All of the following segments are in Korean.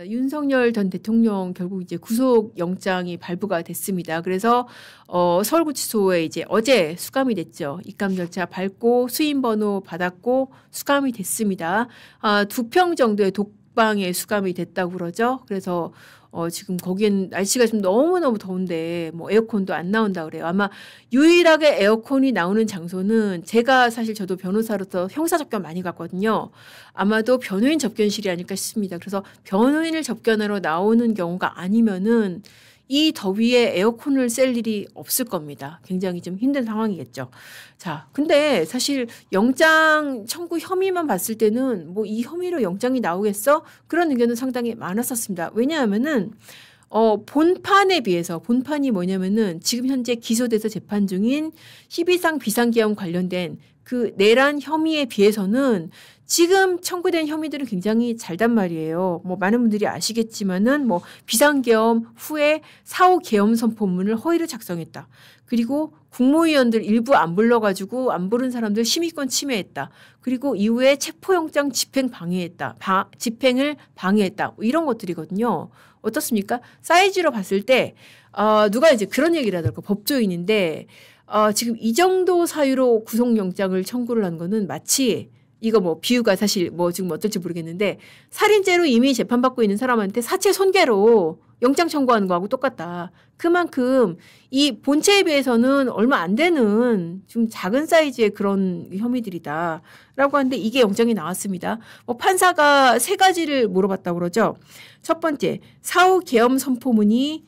윤석열 전 대통령 결국 이제 구속 영장이 발부가 됐습니다. 그래서 서울구치소에 이제 어제 수감이 됐죠. 입감 절차 밟고 수임 번호 받았고 수감이 됐습니다. 2평 정도의 독방에 수감이 됐다고 그러죠. 그래서 지금 거기엔 날씨가 좀 너무너무 더운데 뭐 에어컨도 안 나온다 그래요. 아마 유일하게 에어컨이 나오는 장소는 제가 사실 저도 변호사로서 형사 접견 많이 갔거든요. 아마도 변호인 접견실이 아닐까 싶습니다. 그래서 변호인을 접견하러 나오는 경우가 아니면은 이 더위에 에어컨을 쐴 일이 없을 겁니다. 굉장히 좀 힘든 상황이겠죠. 자, 근데 사실 영장 청구 혐의만 봤을 때는 뭐 이 혐의로 영장이 나오겠어? 그런 의견은 상당히 많았었습니다. 왜냐하면은 본판에 비해서 본판이 뭐냐면은 지금 현재 기소돼서 재판 중인 12상 비상계엄 관련된 그 내란 혐의에 비해서는 지금 청구된 혐의들은 굉장히 잘단 말이에요. 뭐 많은 분들이 아시겠지만은 뭐 비상계엄 후에 4.5 계엄 선포문을 허위로 작성했다. 그리고 국무위원들 일부 안 불러가지고 안 부른 사람들 심의권 침해했다. 그리고 이후에 체포영장 집행을 방해했다. 이런 것들이거든요. 어떻습니까? 사이즈로 봤을 때 누가 이제 그런 얘기를 하더라고요. 법조인인데 지금 이 정도 사유로 구속영장을 청구를 한 거는 마치 이거 뭐 비유가 사실 뭐 지금 어떨지 모르겠는데 살인죄로 이미 재판받고 있는 사람한테 사체 손괴로 영장 청구하는 거하고 똑같다. 그만큼 이 본체에 비해서는 얼마 안 되는 좀 작은 사이즈의 그런 혐의들이다. 라고 하는데 이게 영장이 나왔습니다. 판사가 3가지를 물어봤다고 그러죠. 첫 번째, 4.5 계엄 선포문이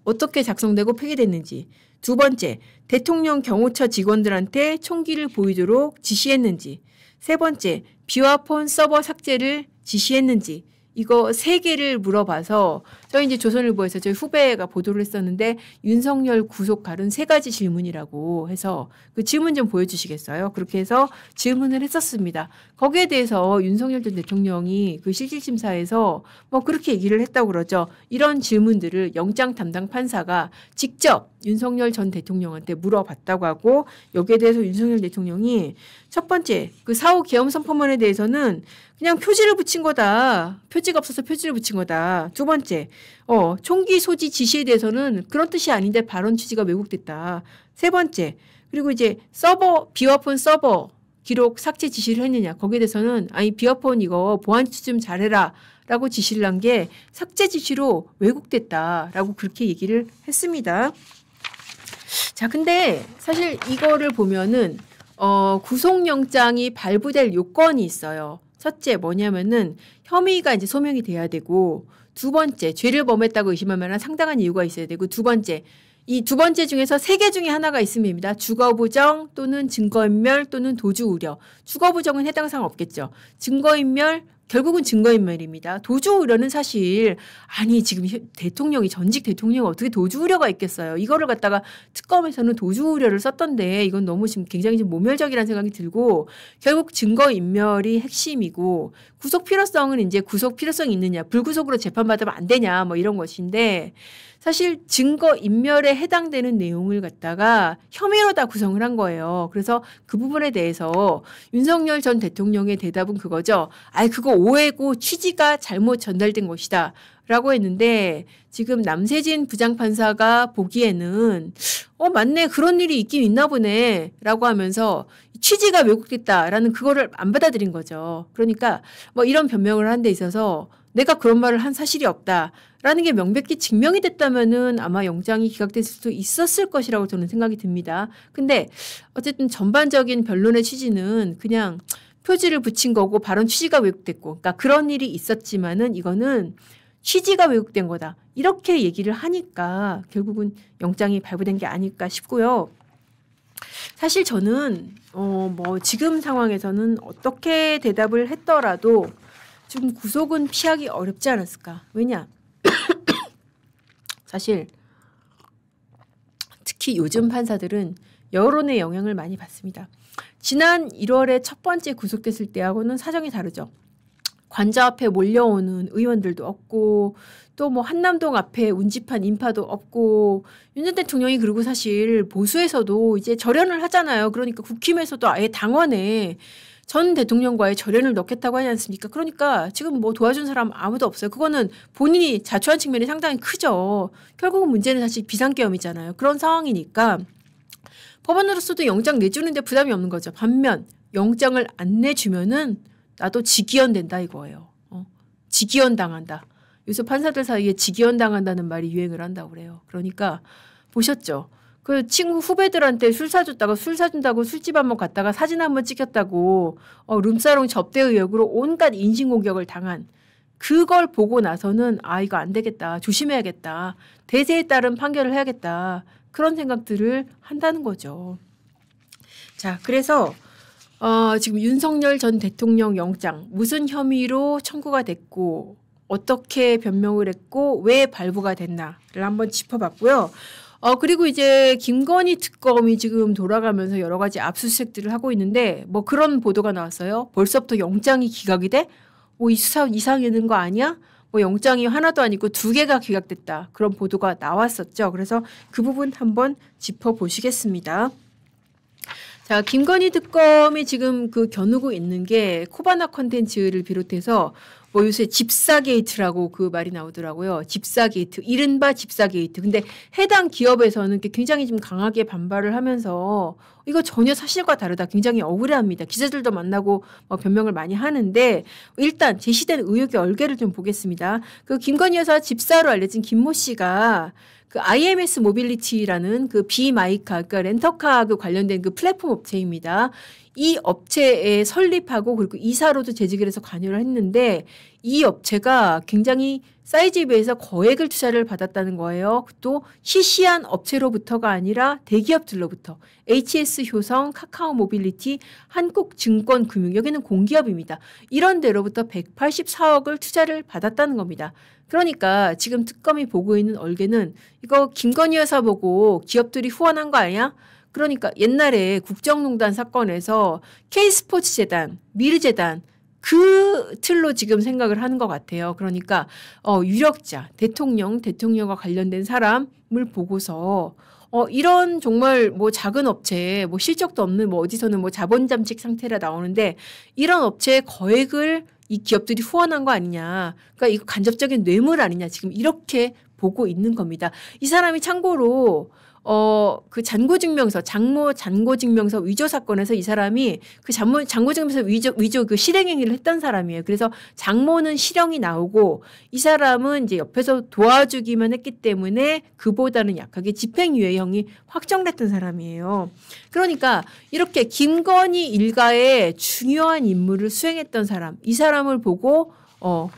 어떻게 작성되고 폐기됐는지. 두 번째, 대통령 경호처 직원들한테 총기를 보이도록 지시했는지. 세 번째, 비화폰 서버 삭제를 지시했는지. 이거 3개를 물어봐서 저희 이제 조선일보에서 저희 후배가 보도를 했었는데 윤석열 구속 가른 3가지 질문이라고 해서 그 질문 좀 보여주시겠어요? 그렇게 해서 질문을 했었습니다. 거기에 대해서 윤석열 전 대통령이 그 실질심사에서 뭐 그렇게 얘기를 했다고 그러죠. 이런 질문들을 영장 담당 판사가 직접 윤석열 전 대통령한테 물어봤다고 하고 여기에 대해서 윤석열 대통령이 첫 번째 그 4.5 계엄 선포문에 대해서는 그냥 표지를 붙인 거다. 표지가 없어서 표지를 붙인 거다. 두 번째, 총기 소지 지시에 대해서는 그런 뜻이 아닌데 발언 취지가 왜곡됐다. 세 번째, 그리고 이제 비화폰 서버 기록 삭제 지시를 했느냐. 거기에 대해서는 아니 비화폰 이거 보안 좀 잘해라. 라고 지시를 한 게 삭제 지시로 왜곡됐다라고 그렇게 얘기를 했습니다. 자, 근데 사실 이거를 보면은 구속영장이 발부될 요건이 있어요. 첫째 뭐냐면은 혐의가 이제 소명이 돼야 되고 두 번째 죄를 범했다고 의심하면 상당한 이유가 있어야 되고 두 번째 이 두 번째 중에서 3개 중에 하나가 있습니다. 주거부정 또는 증거인멸 또는 도주우려. 주거부정은 해당 사항 없겠죠. 증거인멸 결국은 증거인멸입니다. 도주우려는 사실 아니 지금 대통령이 전직 대통령이 어떻게 도주우려가 있겠어요. 이거를 갖다가 특검에서는 도주우려를 썼던데 이건 너무 지금 굉장히 좀 모멸적이라는 생각이 들고 결국 증거인멸이 핵심이고 구속 필요성은 이제 구속 필요성이 있느냐 불구속으로 재판받으면 안 되냐 뭐 이런 것인데 사실 증거인멸에 해당되는 내용을 갖다가 혐의로 다 구성을 한 거예요. 그래서 그 부분에 대해서 윤석열 전 대통령의 대답은 그거죠. 그거 오해고 취지가 잘못 전달된 것이다. 라고 했는데 지금 남세진 부장판사가 보기에는 맞네. 그런 일이 있긴 있나 보네. 라고 하면서 취지가 왜곡됐다라는 그거를 안 받아들인 거죠. 그러니까 뭐 이런 변명을 한 데 있어서 내가 그런 말을 한 사실이 없다라는 게 명백히 증명이 됐다면은 아마 영장이 기각됐을 수도 있었을 것이라고 저는 생각이 듭니다. 근데 어쨌든 전반적인 변론의 취지는 그냥 표지를 붙인 거고 발언 취지가 왜곡됐고 그러니까 그런 일이 있었지만은 이거는 취지가 왜곡된 거다. 이렇게 얘기를 하니까 결국은 영장이 발부된 게 아닐까 싶고요. 사실 저는 뭐 지금 상황에서는 어떻게 대답을 했더라도 지금 구속은 피하기 어렵지 않았을까. 왜냐? 사실 특히 요즘 판사들은 여론의 영향을 많이 받습니다. 지난 1월에 첫 번째 구속됐을 때하고는 사정이 다르죠. 관저 앞에 몰려오는 의원들도 없고 또 뭐 한남동 앞에 운집한 인파도 없고 윤 전 대통령이 그리고 사실 보수에서도 이제 절연을 하잖아요. 그러니까 국힘에서도 아예 당원에 전 대통령과의 절연을 넣겠다고 하지 않습니까? 그러니까 지금 뭐 도와준 사람 아무도 없어요. 그거는 본인이 자초한 측면이 상당히 크죠. 결국은 문제는 사실 비상계엄이잖아요. 그런 상황이니까 법원으로서도 영장 내주는데 부담이 없는 거죠. 반면 영장을 안 내주면은 나도 직위원 된다 이거예요. 직위원 당한다. 요새 판사들 사이에 직위원 당한다는 말이 유행을 한다고 그래요. 그러니까 보셨죠? 그 친구 후배들한테 술 사줬다가 술 사준다고 술집 한번 갔다가 사진 한번 찍혔다고 룸사롱 접대 의혹으로 온갖 인신공격을 당한 그걸 보고 나서는 아 이거 안 되겠다. 조심해야겠다. 대세에 따른 판결을 해야겠다. 그런 생각들을 한다는 거죠. 자, 그래서 지금 윤석열 전 대통령 영장 무슨 혐의로 청구가 됐고 어떻게 변명을 했고 왜 발부가 됐나를 한번 짚어봤고요. 그리고 이제 김건희 특검이 지금 돌아가면서 여러 가지 압수수색들을 하고 있는데 뭐 그런 보도가 나왔어요. 벌써부터 영장이 기각이 돼? 이 수사 이상하는 거 아니야? 뭐 영장이 하나도 아니고 2개가 기각됐다. 그런 보도가 나왔었죠. 그래서 그 부분 한번 짚어보시겠습니다. 자, 김건희 특검이 지금 그 겨누고 있는 게 코바나 컨텐츠를 비롯해서 뭐 요새 집사 게이트라고 그 말이 나오더라고요. 집사 게이트, 이른바 집사 게이트. 근데 해당 기업에서는 굉장히 좀 강하게 반발을 하면서 이거 전혀 사실과 다르다. 굉장히 억울해합니다. 기자들도 만나고 변명을 많이 하는데 일단 제시된 의혹의 얼개를 좀 보겠습니다. 그 김건희 여사 집사로 알려진 김모 씨가 그 IMS 모빌리티라는 그 비마이카, 그러니까 렌터카 그 관련된 그 플랫폼 업체입니다. 이 업체에 설립하고 그리고 이사로도 재직을 해서 관여를 했는데 이 업체가 굉장히 사이즈에 비해서 거액을 투자를 받았다는 거예요. 또 시시한 업체로부터가 아니라 대기업들로부터 HS 효성, 카카오 모빌리티, 한국증권금융 여기는 공기업입니다. 이런 데로부터 184억을 투자를 받았다는 겁니다. 그러니까 지금 특검이 보고 있는 얼개는 이거 김건희 여사 보고 기업들이 후원한 거 아니야? 그러니까 옛날에 국정농단 사건에서 K스포츠재단, 미르재단 그 틀로 지금 생각을 하는 것 같아요. 그러니까 유력자, 대통령과 관련된 사람을 보고서 이런 정말 뭐 작은 업체, 뭐 실적도 없는 뭐 어디서는 뭐 자본 잠식 상태라 나오는데 이런 업체의 거액을 이 기업들이 후원한 거 아니냐. 그러니까 이거 간접적인 뇌물 아니냐. 지금 이렇게 보고 있는 겁니다. 이 사람이 참고로 그 잔고증명서, 장모 잔고증명서 위조 사건에서 이 사람이 그 잔고증명서 위조 그 실행행위를 했던 사람이에요. 그래서 장모는 실형이 나오고 이 사람은 이제 옆에서 도와주기만 했기 때문에 그보다는 약하게 집행유예형이 확정됐던 사람이에요. 그러니까 이렇게 김건희 일가의 중요한 임무를 수행했던 사람, 이 사람을 보고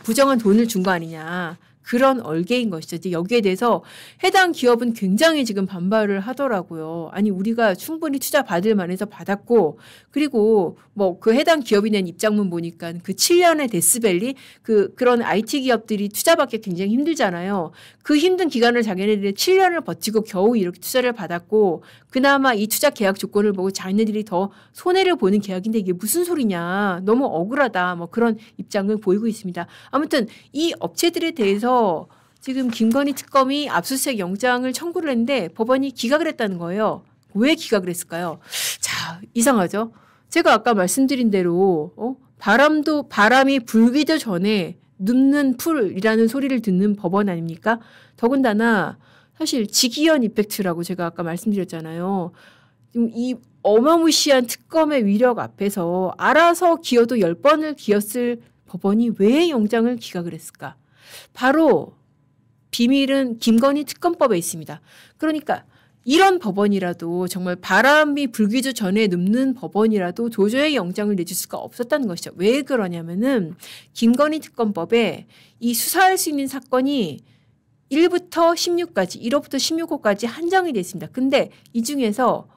부정한 돈을 준 거 아니냐. 그런 얼개인 것이죠. 이제 여기에 대해서 해당 기업은 굉장히 지금 반발을 하더라고요. 아니 우리가 충분히 투자 받을 만해서 받았고 그리고 뭐 그 해당 기업이 낸 입장문 보니까 그 7년의 데스밸리 그런 IT 기업들이 투자받기 굉장히 힘들잖아요. 그 힘든 기간을 자기네들이 7년을 버티고 겨우 이렇게 투자를 받았고 그나마 이 투자 계약 조건을 보고 자기네들이 더 손해를 보는 계약인데 이게 무슨 소리냐. 너무 억울하다. 뭐 그런 입장을 보이고 있습니다. 아무튼 이 업체들에 대해서 지금 김건희 특검이 압수수색 영장을 청구를 했는데 법원이 기각을 했다는 거예요. 왜 기각을 했을까요? 자, 이상하죠? 제가 아까 말씀드린 대로 바람이 불기도 전에 눕는 풀이라는 소리를 듣는 법원 아닙니까? 더군다나 사실 직위원 이펙트라고 제가 아까 말씀드렸잖아요. 지금 이 어마무시한 특검의 위력 앞에서 알아서 기어도 10번을 기었을 법원이 왜 영장을 기각을 했을까? 바로 비밀은 김건희 특검법에 있습니다. 그러니까 이런 법원이라도 정말 바람이 불기 전에 눕는 법원이라도 도저히 영장을 내줄 수가 없었다는 것이죠. 왜 그러냐면은 김건희 특검법에 이 수사할 수 있는 사건이 1부터 16까지, 1호부터 16호까지 한정이 되어 있습니다. 근데 이 중에서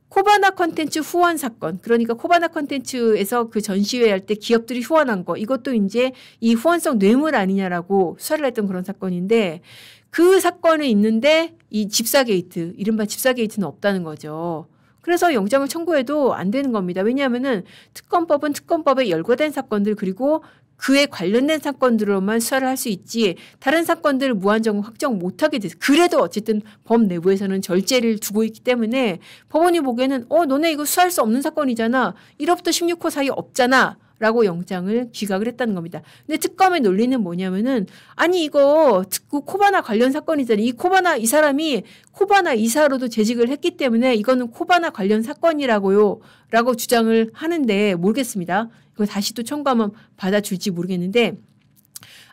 코바나 컨텐츠 후원 사건, 그러니까 코바나 컨텐츠에서 그 전시회 할 때 기업들이 후원한 거, 이것도 이제 이 후원성 뇌물 아니냐라고 수사를 했던 그런 사건인데 그 사건이 있는데 이 집사 게이트, 이른바 집사 게이트는 없다는 거죠. 그래서 영장을 청구해도 안 되는 겁니다. 왜냐하면은 특검법은 특검법에 열거된 사건들 그리고 그에 관련된 사건들로만 수사를 할 수 있지 다른 사건들을 무한정 확정 못하게 돼서 그래도 어쨌든 법 내부에서는 절제를 두고 있기 때문에 법원이 보기에는 너네 이거 수사할 수 없는 사건이잖아. 1호부터 16호 사이 없잖아. 라고 영장을 기각을 했다는 겁니다. 근데 특검의 논리는 뭐냐면은 아니 이거 코바나 관련 사건이잖아요. 이 코바나 이 사람이 코바나 이사로도 재직을 했기 때문에 이거는 코바나 관련 사건이라고요. 라고 주장을 하는데 모르겠습니다. 이거 다시 또 청구하면 받아줄지 모르겠는데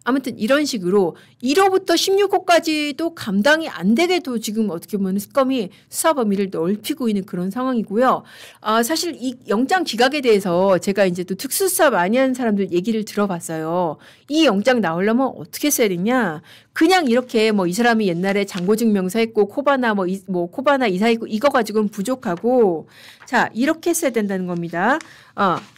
아무튼 이런 식으로 1호부터 16호까지도 감당이 안 되게도 지금 어떻게 보면 특검이 수사 범위를 넓히고 있는 그런 상황이고요. 사실 이 영장 기각에 대해서 제가 이제 또 특수수사 많이 하는 사람들 얘기를 들어봤어요. 이 영장 나오려면 어떻게 써야 되냐? 그냥 이렇게 뭐 이 사람이 옛날에 장고증명서 했고 코바나 코바나 이사했고 이거 가지고는 부족하고 자 이렇게 써야 된다는 겁니다.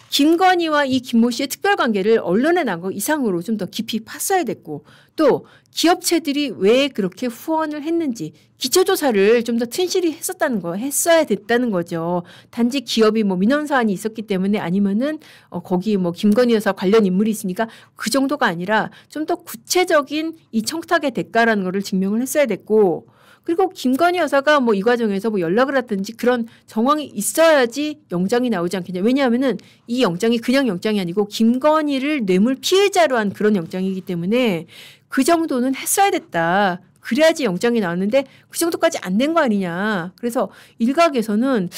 김건희와 이 김모 씨의 특별관계를 언론에 난 거 이상으로 좀 더 깊이 팠어야 됐고 또 기업체들이 왜 그렇게 후원을 했는지 기초조사를 좀 더 튼실히 했어야 됐다는 거죠. 단지 기업이 민원 사안이 있었기 때문에 아니면은 거기 김건희 여사 관련 인물이 있으니까 그 정도가 아니라 좀 더 구체적인 이 청탁의 대가라는 거를 증명을 했어야 됐고 그리고 김건희 여사가 이 과정에서 연락을 했든지 그런 정황이 있어야지 영장이 나오지 않겠냐. 왜냐하면은 이 영장이 그냥 영장이 아니고 김건희를 뇌물 피해자로 한 그런 영장이기 때문에 그 정도는 했어야 됐다. 그래야지 영장이 나왔는데 그 정도까지 안 된 거 아니냐. 그래서 일각에서는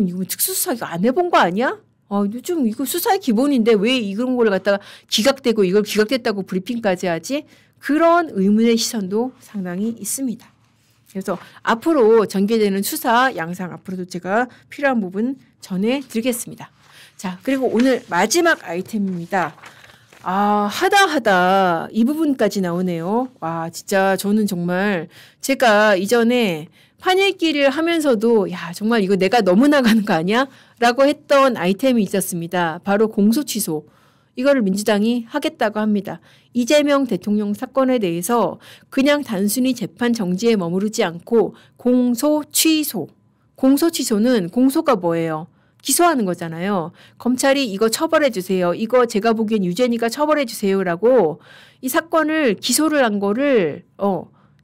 이거 특수수사 이거 안 해본 거 아니야? 좀 이거 수사의 기본인데 왜 이런 걸 갖다가 기각되고 이걸 기각됐다고 브리핑까지 하지? 그런 의문의 시선도 상당히 있습니다. 그래서 앞으로 전개되는 수사 양상 앞으로도 제가 필요한 부분 전해드리겠습니다. 자, 그리고 오늘 마지막 아이템입니다. 하다 이 부분까지 나오네요. 와, 진짜 저는 정말 제가 이전에 판읽기를 하면서도 정말 이거 내가 너무 나가는 거 아니야? 라고 했던 아이템이 있었습니다. 바로 공소취소. 이거를 민주당이 하겠다고 합니다. 이재명 대통령 사건에 대해서 그냥 단순히 재판 정지에 머무르지 않고 공소 취소. 공소 취소는 공소가 뭐예요? 기소하는 거잖아요. 검찰이 이거 처벌해 주세요. 이거 제가 보기엔 유죄니까 처벌해 주세요라고 이 사건을 기소를 한 거를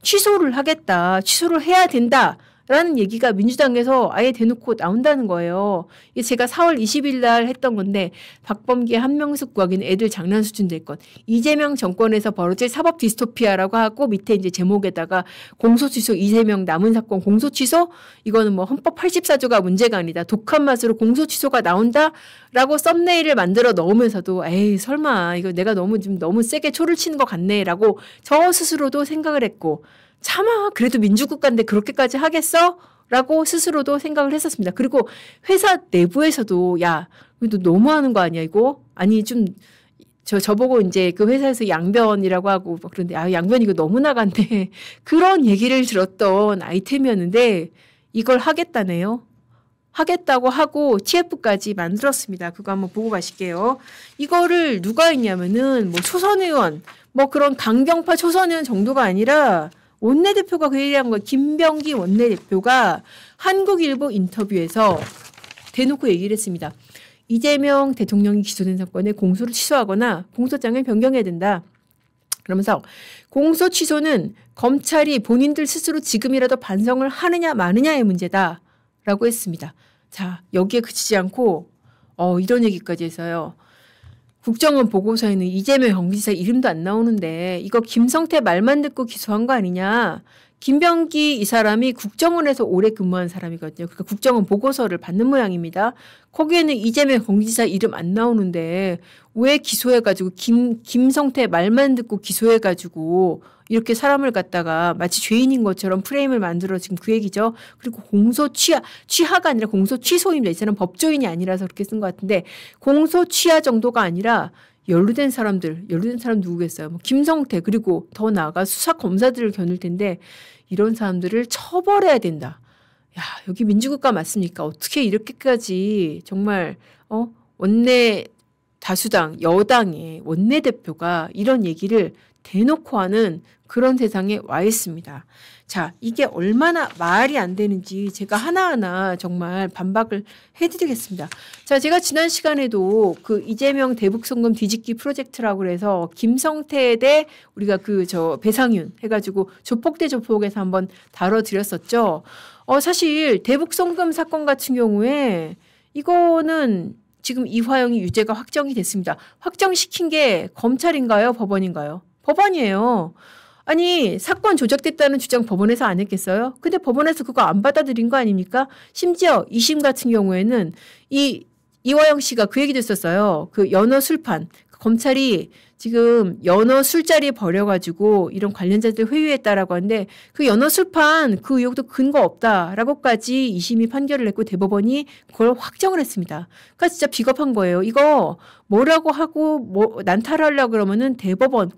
취소를 하겠다. 취소를 해야 된다. 라는 얘기가 민주당에서 아예 대놓고 나온다는 거예요. 이게 제가 4월 20일 날 했던 건데 박범계 한명숙 구하기는 애들 장난 수준 될 것. 이재명 정권에서 벌어질 사법 디스토피아라고 하고 밑에 이제 제목에다가 공소취소 이재명 남은 사건 공소취소 이거는 헌법 84조가 문제가 아니다. 독한 맛으로 공소취소가 나온다라고 썸네일을 만들어 넣으면서도 에이 설마 이거 내가 너무 세게 초를 치는 것 같네라고 저 스스로도 생각을 했고 차마 그래도 민주국가인데 그렇게까지 하겠어? 라고 스스로도 생각을 했었습니다. 그리고 회사 내부에서도 이거 너무하는 거 아니야 이거? 아니 좀 저보고 이제 그 회사에서 양변이라고 하고 그런데 양변 이거 너무 나간데 그런 얘기를 들었던 아이템이었는데 이걸 하겠다네요. 하겠다고 하고 TF까지 만들었습니다. 그거 한번 보고 가실게요. 이거를 누가 했냐면은 초선 의원 그런 강경파 초선 의원 정도가 아니라 원내대표가 그 얘기한 거예요. 김병기 원내대표가 한국일보 인터뷰에서 대놓고 얘기를 했습니다. 이재명 대통령이 기소된 사건에 공소를 취소하거나 공소장을 변경해야 된다. 그러면서 공소 취소는 검찰이 본인들 스스로 지금이라도 반성을 하느냐 마느냐의 문제다라고 했습니다. 자, 여기에 그치지 않고 이런 얘기까지 해서요. 국정원 보고서에는 이재명 경기지사 이름도 안 나오는데 이거 김성태 말만 듣고 기소한 거 아니냐. 김병기 이 사람이 국정원에서 오래 근무한 사람이거든요. 그러니까 국정원 보고서를 받는 모양입니다. 거기에는 이재명 경기지사 이름 안 나오는데 왜 기소해가지고 김성태 말만 듣고 기소해가지고 이렇게 사람을 갖다가 마치 죄인인 것처럼 프레임을 만들어 지금 그 얘기죠. 그리고 취하가 아니라 공소 취소입니다. 이 사람 법조인이 아니라서 그렇게 쓴 것 같은데 공소 취하 정도가 아니라 연루된 사람 누구겠어요? 김성태 그리고 더 나아가 수사 검사들을 겨눌 텐데 이런 사람들을 처벌해야 된다. 여기 민주국가 맞습니까? 어떻게 이렇게까지 정말 원내 다수당 여당의 원내대표가 이런 얘기를 대놓고 하는 그런 세상에 와 있습니다. 자, 이게 얼마나 말이 안 되는지 제가 하나하나 정말 반박을 해드리겠습니다. 자, 제가 지난 시간에도 그 이재명 대북송금 뒤집기 프로젝트라고 그래서 김성태 대 우리가 배상윤 해가지고 조폭 대 조폭에서 한번 다뤄드렸었죠. 사실 대북송금 사건 같은 경우에 이거는 지금 이화영이 유죄가 확정이 됐습니다. 확정시킨 게 검찰인가요? 법원인가요? 법원이에요. 아니 사건 조작됐다는 주장 법원에서 안 했겠어요? 근데 법원에서 그거 안 받아들인 거 아닙니까? 심지어 2심 같은 경우에는 이화영 씨가 그 얘기도 했었어요. 그 연어 술판 검찰이 지금 연어 술자리에 버려가지고 이런 관련자들 회유했다라고 하는데 그 연어 술판 그 의혹도 근거 없다라고까지 2심이 판결을 냈고 대법원이 그걸 확정을 했습니다. 그러니까 진짜 비겁한 거예요. 이거 뭐라고 하고 난탈하려고 그러면은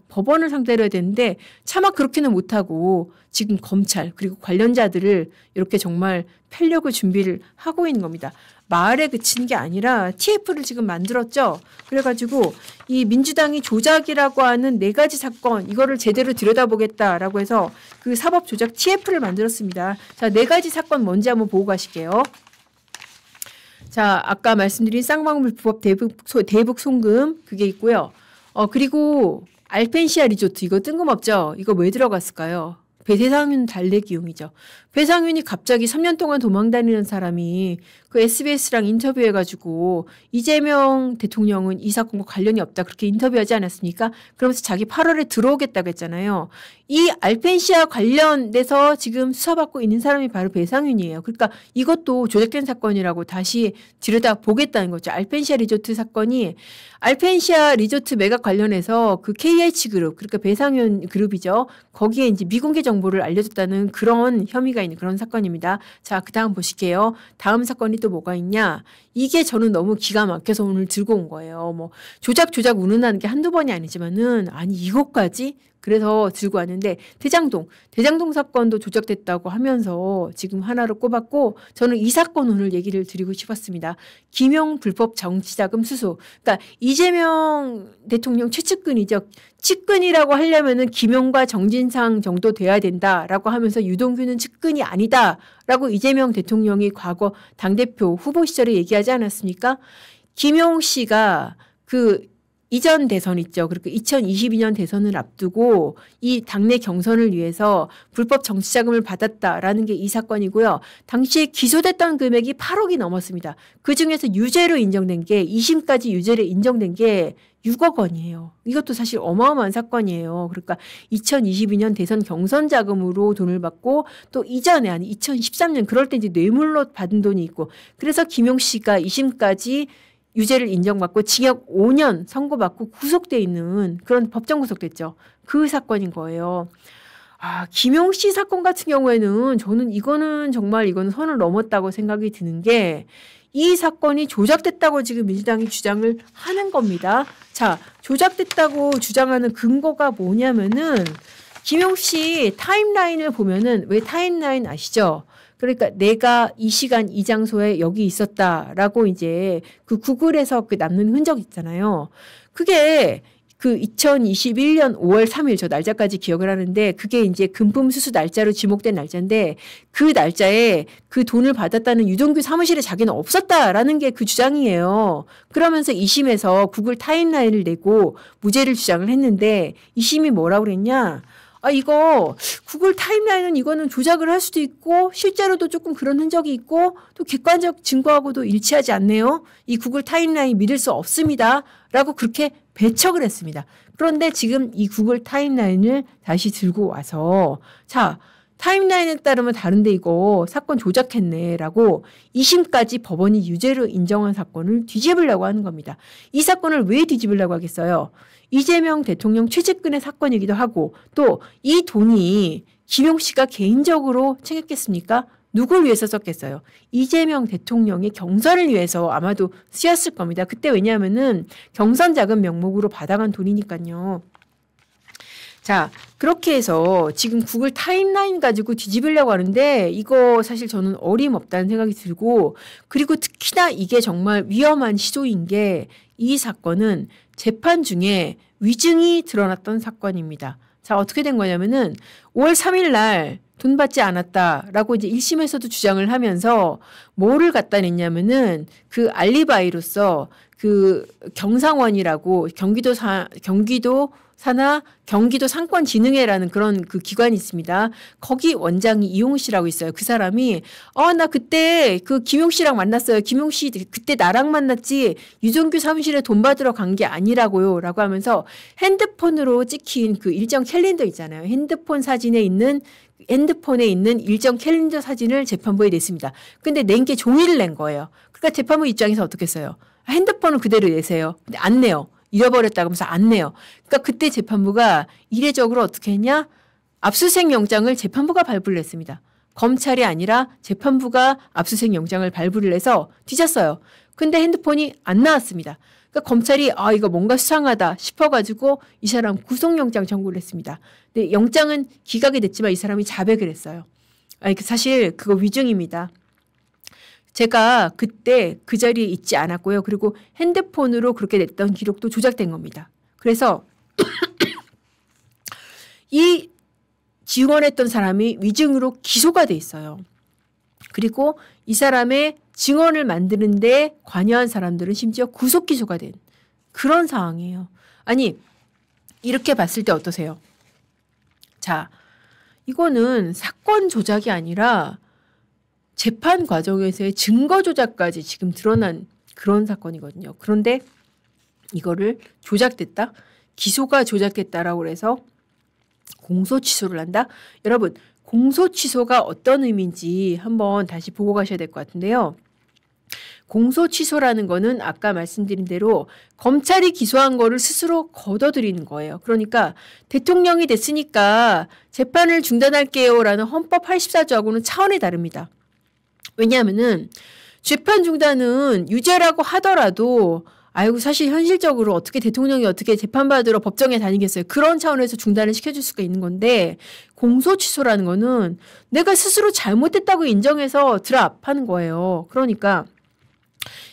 법원을 상대로 해야 되는데 차마 그렇게는 못하고 지금 검찰 그리고 관련자들을 이렇게 정말 펴려고 준비를 하고 있는 겁니다. 말에 그치는 게 아니라 TF를 지금 만들었죠. 그래가지고 이 민주당이 조작이라고 하는 4가지 사건 이거를 제대로 들여다보겠다라고 해서 그 사법 조작 TF를 만들었습니다. 자, 4가지 사건 뭔지 한번 보고 가실게요. 자, 아까 말씀드린 쌍방불법 대북 송금 그게 있고요. 그리고 알펜시아 리조트 이거 뜬금없죠. 이거 왜 들어갔을까요? 배상윤 달래기용이죠. 배상윤이 갑자기 3년 동안 도망다니는 사람이 그 SBS랑 인터뷰해가지고 이재명 대통령은 이 사건과 관련이 없다 그렇게 인터뷰하지 않았습니까? 그러면서 자기 8월에 들어오겠다고 했잖아요. 이 알펜시아 관련돼서 지금 수사받고 있는 사람이 바로 배상윤이에요. 그러니까 이것도 조작된 사건이라고 다시 들여다보겠다는 거죠. 알펜시아 리조트 사건이 알펜시아 리조트 매각 관련해서 그 KH그룹 그러니까 배상윤 그룹이죠. 거기에 이제 미공개 정보를 알려줬다는 그런 혐의가 있는 그런 사건입니다. 자, 그 다음 보실게요. 다음 사건이 또 뭐가 있냐. 이게 저는 너무 기가 막혀서 오늘 들고 온 거예요. 뭐 조작 운운하는 게 한두 번이 아니지만은 아니 이것까지? 그래서 들고 왔는데 대장동 사건도 조작됐다고 하면서 지금 하나로 꼽았고 저는 이 사건 오늘 얘기를 드리고 싶었습니다. 김용 불법 정치자금 수수. 그러니까 이재명 대통령 최측근이죠. 측근이라고 하려면은 김용과 정진상 정도 돼야 된다라고 하면서 유동규는 측근이 아니다라고 이재명 대통령이 과거 당대표 후보 시절에 얘기하지 않았습니까? 김용 씨가 그 이전 대선 있죠. 그리고 2022년 대선을 앞두고 이 당내 경선을 위해서 불법 정치자금을 받았다라는 게 이 사건이고요. 당시에 기소됐던 금액이 8억이 넘었습니다. 그중에서 유죄로 인정된 게 2심까지 유죄로 인정된 게 6억 원이에요. 이것도 사실 어마어마한 사건이에요. 그러니까 2022년 대선 경선 자금으로 돈을 받고 또 이전에 한 2013년 그럴 때 이제 뇌물로 받은 돈이 있고 그래서 김용 씨가 2심까지 유죄를 인정받고 징역 5년 선고받고 구속돼 있는 그런 법정 구속됐죠. 그 사건인 거예요. 김용 씨 사건 같은 경우에는 저는 이거는 선을 넘었다고 생각이 드는 게 이 사건이 조작됐다고 지금 민주당이 주장을 하는 겁니다. 자, 조작됐다고 주장하는 근거가 뭐냐면은 김용 씨 타임라인을 보면은 왜 타임라인 아시죠? 그러니까 내가 이 시간 이 장소에 여기 있었다라고 이제 그 구글에서 그 남는 흔적 있잖아요. 그게 그 2021년 5월 3일 저 날짜까지 기억을 하는데 그게 이제 금품 수수 날짜로 지목된 날짜인데 그 날짜에 그 돈을 받았다는 유동규 사무실에 자기는 없었다라는 게 그 주장이에요. 그러면서 2심에서 구글 타임라인을 내고 무죄를 주장을 했는데 2심이 뭐라고 그랬냐? 이거 구글 타임라인은 이거는 조작을 할 수도 있고 실제로도 조금 그런 흔적이 있고 또 객관적 증거하고도 일치하지 않네요. 이 구글 타임라인 믿을 수 없습니다. 라고 그렇게 배척을 했습니다. 그런데 지금 이 구글 타임라인을 다시 들고 와서 자 타임라인에 따르면 다른데 이거 사건 조작했네 라고 2심까지 법원이 유죄로 인정한 사건을 뒤집으려고 하는 겁니다. 이 사건을 왜 뒤집으려고 하겠어요? 이재명 대통령 최측근의 사건이기도 하고 또 이 돈이 김용 씨가 개인적으로 챙겼겠습니까? 누굴 위해서 썼겠어요? 이재명 대통령의 경선을 위해서 아마도 쓰였을 겁니다. 그때 왜냐하면은 경선 자금 명목으로 받아간 돈이니까요. 자, 그렇게 해서 지금 구글 타임라인 가지고 뒤집으려고 하는데 이거 사실 저는 어림없다는 생각이 들고, 그리고 특히나 이게 정말 위험한 시도인 게 이 사건은 재판 중에 위증이 드러났던 사건입니다. 자, 어떻게 된 거냐면은 5월 3일 날 돈 받지 않았다라고 이제 1심에서도 주장을 하면서 뭐를 갖다 냈냐면은 그 알리바이로서 그 경상원이라고 경기도 상권진흥회라는 그런 그 기관이 있습니다. 거기 원장이 이용 씨라고 있어요. 그 사람이 나 그때 그 김용 씨랑 만났어요. 김용 씨 그때 나랑 만났지 유종규 사무실에 돈 받으러 간 게 아니라고요. 라고 하면서 핸드폰으로 찍힌 그 일정 캘린더 있잖아요. 핸드폰에 있는 일정 캘린더 사진을 재판부에 냈습니다. 근데 낸 게 종이를 낸 거예요. 그러니까 재판부 입장에서 어떻게 했어요? 핸드폰은 그대로 내세요. 근데 안 내요. 잃어버렸다고 하면서 안 내요. 그러니까 그때 재판부가 이례적으로 어떻게 했냐? 압수수색 영장을 재판부가 발부를 했습니다. 검찰이 아니라 재판부가 압수수색 영장을 발부를 해서 뒤졌어요. 근데 핸드폰이 안 나왔습니다. 그러니까 검찰이 이거 뭔가 수상하다 싶어가지고 이 사람 구속영장 청구를 했습니다. 근데 영장은 기각이 됐지만 이 사람이 자백을 했어요. 사실 그거 위증입니다. 제가 그때 그 자리에 있지 않았고요. 그리고 핸드폰으로 그렇게 냈던 기록도 조작된 겁니다. 그래서 이 지원했던 사람이 위증으로 기소가 돼 있어요. 그리고 이 사람의 증언을 만드는 데 관여한 사람들은 심지어 구속 기소가 된 그런 상황이에요. 아니, 이렇게 봤을 때 어떠세요? 자, 이거는 사건 조작이 아니라 재판 과정에서의 증거 조작까지 지금 드러난 그런 사건이거든요. 그런데 이거를 조작됐다? 기소가 조작됐다라고 해서 공소 취소를 한다? 여러분, 공소 취소가 어떤 의미인지 한번 다시 보고 가셔야 될 것 같은데요. 공소 취소라는 거는 아까 말씀드린 대로 검찰이 기소한 거를 스스로 걷어들이는 거예요. 그러니까 대통령이 됐으니까 재판을 중단할게요라는 헌법 84조하고는 차원이 다릅니다. 왜냐하면은 재판 중단은 유죄라고 하더라도 사실 현실적으로 어떻게 대통령이 어떻게 재판받으러 법정에 다니겠어요. 그런 차원에서 중단을 시켜줄 수가 있는 건데, 공소 취소라는 거는 내가 스스로 잘못했다고 인정해서 드랍하는 거예요. 그러니까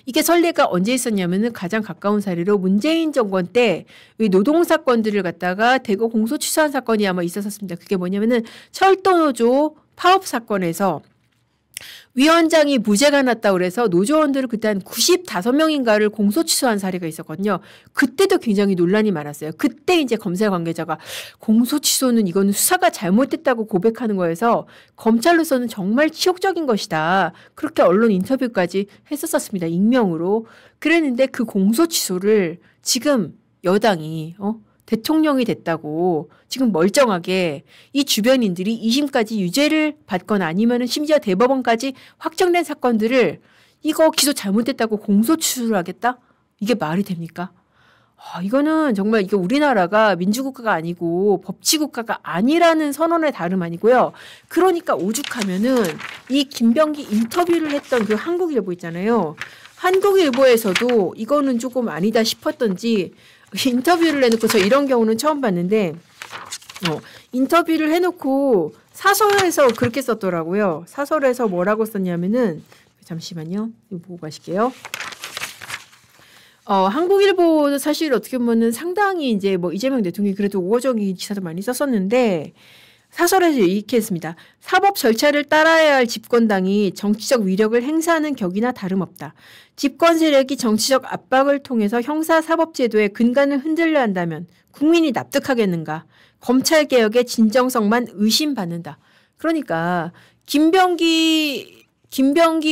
이게 선례가 언제 있었냐면은 가장 가까운 사례로 문재인 정권 때 노동 사건들을 갖다가 대거 공소 취소한 사건이 아마 있었습니다. 그게 뭐냐면은 철도노조 파업 사건에서 위원장이 무죄가 났다고 그래서 노조원들을 그때 한 95명인가를 공소 취소한 사례가 있었거든요. 그때도 굉장히 논란이 많았어요. 그때 이제 검찰 관계자가 공소 취소는 이거는 수사가 잘못됐다고 고백하는 거여서 검찰로서는 정말 치욕적인 것이다. 그렇게 언론 인터뷰까지 했었습니다. 익명으로. 그랬는데 그 공소 취소를 지금 여당이 대통령이 됐다고 지금 멀쩡하게 이 주변인들이 2심까지 유죄를 받거나 아니면은 심지어 대법원까지 확정된 사건들을 이거 기소 잘못됐다고 공소 취소를 하겠다? 이게 말이 됩니까? 이거는 정말 이게 우리나라가 민주국가가 아니고 법치국가가 아니라는 선언의 다름 아니고요. 그러니까 오죽하면은 이 김병기 인터뷰를 했던 그 한국일보 있잖아요. 한국일보에서도 이거는 조금 아니다 싶었던지 인터뷰를 해놓고, 저 이런 경우는 처음 봤는데 인터뷰를 해놓고 사설에서 그렇게 썼더라고요. 사설에서 뭐라고 썼냐면은, 잠시만요. 이거 보고 가실게요. 한국일보도 사실 어떻게 보면은 상당히 이제 이재명 대통령이 그래도 우호적인 기사도 많이 썼었는데, 사설에서 이렇게 했습니다. 사법 절차를 따라야 할 집권당이 정치적 위력을 행사하는 격이나 다름없다. 집권 세력이 정치적 압박을 통해서 형사사법제도의 근간을 흔들려 한다면 국민이 납득하겠는가. 검찰개혁의 진정성만 의심받는다. 그러니까 김병기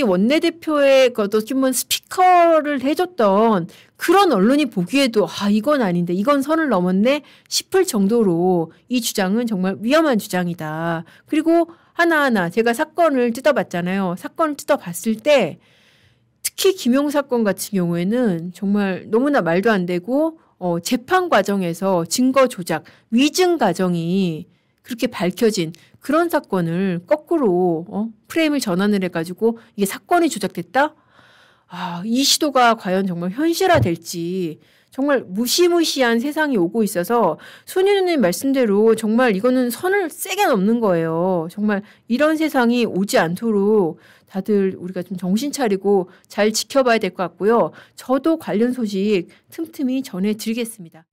원내대표의 어떻게 보면 스피커를 해줬던 그런 언론이 보기에도 이건 아닌데 이건 선을 넘었네 싶을 정도로 이 주장은 정말 위험한 주장이다. 그리고 하나하나 제가 사건을 뜯어봤잖아요. 사건을 뜯어봤을 때 특히 김용 사건 같은 경우에는 정말 너무나 말도 안 되고 재판 과정에서 증거 조작, 위증 과정이 그렇게 밝혀진 그런 사건을 거꾸로 프레임을 전환을 해가지고 이게 사건이 조작됐다? 이 시도가 과연 정말 현실화될지 정말 무시무시한 세상이 오고 있어서 손윤우님 말씀대로 정말 이거는 선을 세게 넘는 거예요. 정말 이런 세상이 오지 않도록 다들 우리가 좀 정신 차리고 잘 지켜봐야 될 것 같고요. 저도 관련 소식 틈틈이 전해드리겠습니다.